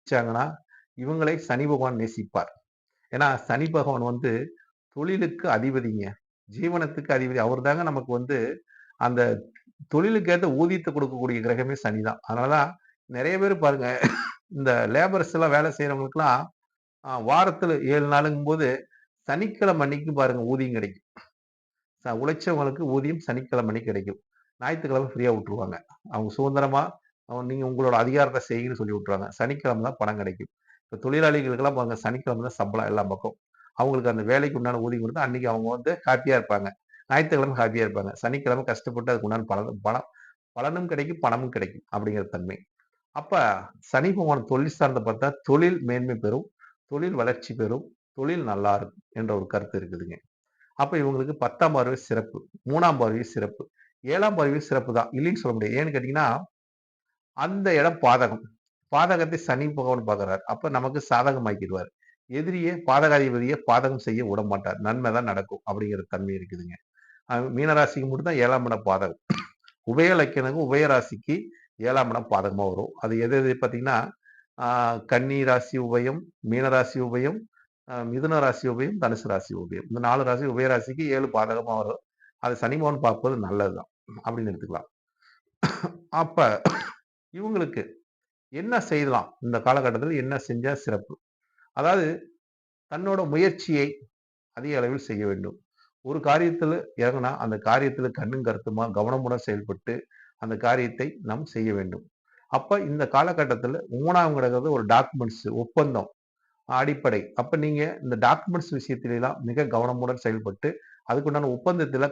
வச்சாங்கன்னா, இவங்களை சனி பகவான் நேசிப்பார். ஏன்னா, சனி பகவான் வந்து தொழிலுக்கு அதிபதிங்க. ஜீவனத்துக்கு அதிபதி. அவர் தாங்க நமக்கு வந்து அந்த தொழிலுக்கு ஏத்த ஊதியத்த குடுக்கக்கூடிய கிரகமே சனி தான். அதனால தான் நெறைய பேரு பாருங்க, இந்த லேபர்ஸ் எல்லாம் வேலை செய்றவங்களுக்கெல்லாம் வாரத்துல 7 நாளுங்கும்போது, சனிக்கிழமை அன்னைக்கு பாருங்க ஊதியம் கிடைக்கும். உழைச்சவங்களுக்கு ஊதியம் சனிக்கிழமை அன்னைக்கு கிடைக்கும். ஞாயித்துக்கிழமை ஃப்ரீயா விட்டுருவாங்க. அவங்க சுதந்திரமா நீங்க உங்களோட அதிகாரத்த செய்யுங்கன்னு சொல்லி விட்டுருவாங்க. சனிக்கிழமை தான் பணம் கிடைக்கும். இப்ப தொழிலாளிகளுக்கெல்லாம் பாருங்க சனிக்கிழமை தான் சம்பளம் எல்லா பக்கம். அவங்களுக்கு அந்த வேலைக்கு உண்டான ஊதியம் குடுத்தா, அன்னைக்கு அவங்க வந்து ஹேப்பியா இருப்பாங்க. ஞாயித்துக்கிழமை ஹேப்பியா இருப்பாங்க. சனிக்கிழமை கஷ்டப்பட்டு அதுக்கு உண்டான பலனும் கிடைக்கும், பணமும் கிடைக்கும் அப்படிங்கிற தன்மை. அப்ப சனி பகவான் தொழில் சார்ந்த பார்த்தா, தொழில் மேன்மை பெறும், தொழில் வளர்ச்சி பெறும், தொழில் நல்லா இருக்கும் என்ற ஒரு கருத்து இருக்குதுங்க. அப்ப இவங்களுக்கு 10ஆம் பார்வை சிறப்பு, 3ஆம் பார்வை சிறப்பு, 7ஆம் பார்வை சிறப்பு தான். இல்லைன்னு சொல்ல முடியாது. ஏன்னு கேட்டீங்கன்னா, அந்த இடம் பாதகம். பாதகத்தை சனி பகவான் பார்க்கிறார். அப்ப நமக்கு சாதகமாக்கிருவாரு. எதிரிய பாதகாதிபதிய பாதகம் செய்ய விடமாட்டார். நன்மை தான் நடக்கும் அப்படிங்கிற தன்மை இருக்குதுங்க. மீனராசிக்கு மட்டும் தான் 7ஆம் இடம் பாதகம். உபய லக்கினங்க உபயராசிக்கு 7ஆம் இடம் பாதகமா வரும். அது எது எது பார்த்தீங்கன்னா, ஆ கன்னி ராசி உபயம், மீனராசி உபயம், மிதுன ராசி உபயம், தனுசு ராசி உபயம். இந்த 4 ராசி உபயராசிக்கு 7 பாதகமா வரும். அது சனி பகவான் பார்ப்பது நல்லதுதான் அப்படின்னு எடுத்துக்கலாம். அப்ப இவங்களுக்கு என்ன செய்யலாம்? இந்த காலகட்டத்தில என்ன செஞ்சா சிறப்பு? அதாவது தன்னோட முயற்சியை அதிக அளவில் செய்ய வேண்டும். ஒரு காரியத்துல இறங்குனா, அந்த காரியத்துல கண்ணும் கருத்துமா கவனமுடன் செயல்பட்டு, அந்த காரியத்தை நாம் செய்ய வேண்டும். அப்ப இந்த காலகட்டத்துல 3ஆம் கிரகம் ஒரு டாக்குமெண்ட்ஸ் ஒப்பந்தம் அடிப்படை. அப்ப நீங்க இந்த டாக்குமெண்ட்ஸ் விஷயத்திலலாம் மிக கவனமுடன் செயல்பட்டு, அதுக்குண்டான ஒப்பந்தத்தில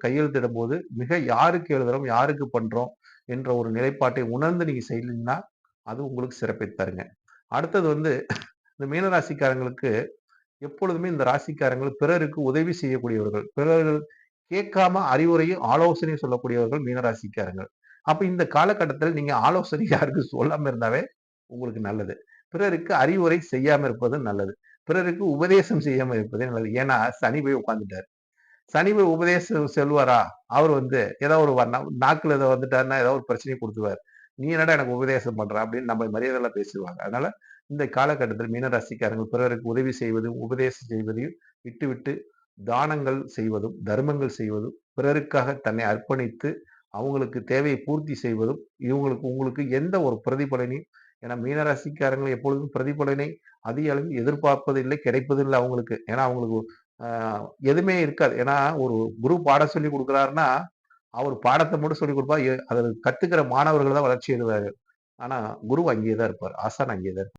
கையெழுத்திடும்போது, மிக யாருக்கு எழுதுறோம், யாருக்கு பண்றோம் என்ற ஒரு நிலைப்பாட்டை உணர்ந்து நீங்க செய்தீங்கன்னா, அது உங்களுக்கு சிறப்பை தருங்க. அடுத்தது வந்து இந்த மீனராசிக்காரங்களுக்கு எப்பொழுதுமே இந்த ராசிக்காரங்கள் பிறருக்கு உதவி செய்யக்கூடியவர்கள். பிறர்கள் கேட்காம அறிவுரையும், ஆலோசனையும் சொல்லக்கூடியவர்கள் மீனராசிக்காரங்கள். அப்ப இந்த காலகட்டத்தில நீங்க ஆலோசனை யாருக்கும் சொல்லாம இருந்தாவே உங்களுக்கு நல்லது. பிறருக்கு அறிவுரை செய்யாம இருப்பது நல்லது. பிறருக்கு உபதேசம் செய்யாம இருப்பதே நல்லது. ஏன்னா, சனி போய் உட்கார்ந்துட்டாரு. சனி போய் உபதேசம் சொல்லுவாரா? அவர் வந்து ஏதோ ஒரு நாக்குல ஏதோ வந்துட்டாருன்னா, ஏதோ ஒரு பிரச்சனைய குடுத்துருவாரு. "நீ என்னடா எனக்கு உபதேசம் பண்ற?" அப்படின்னு நம்ம மரியாதையா பேசுவாங்க. அதனால இந்த காலகட்டத்தில் மீனராசிக்காரங்க பிறருக்கு உதவி செய்வதும், உபதேசம் செய்வதையும் விட்டுவிட்டு, தானங்கள் செய்வதும், தர்மங்கள் செய்வதும், பிறருக்காக தன்னை அர்ப்பணித்து, அவங்களுக்கு தேவையை பூர்த்தி செய்வதும், உங்களுக்கு எந்த ஒரு பிரதிபலனையும் ஏன்னா மீனராசிக்காரங்க எப்பொழுதும் பிரதிபலனை அதிக அளவில் எதிர்பார்ப்பதில்லை, கிடைப்பதில்லை அவங்களுக்கு. ஏன்னா அவங்களுக்கு அ எதுவுமே இருக்காது. ஏன்னா ஒரு குரு பாடம் சொல்லிக் குடுக்குறாருன்னா, அவர் பாடத்த மட்டும் சொல்லிக் குடுப்பார். அதுல கத்துக்கிற மாணவர்கள் தான் வளர்ச்சி அடைவார்கள். ஆனா குரு அங்கேயே தான் இருப்பார். ஆசான் அங்கேயே தான் இருப்பார்.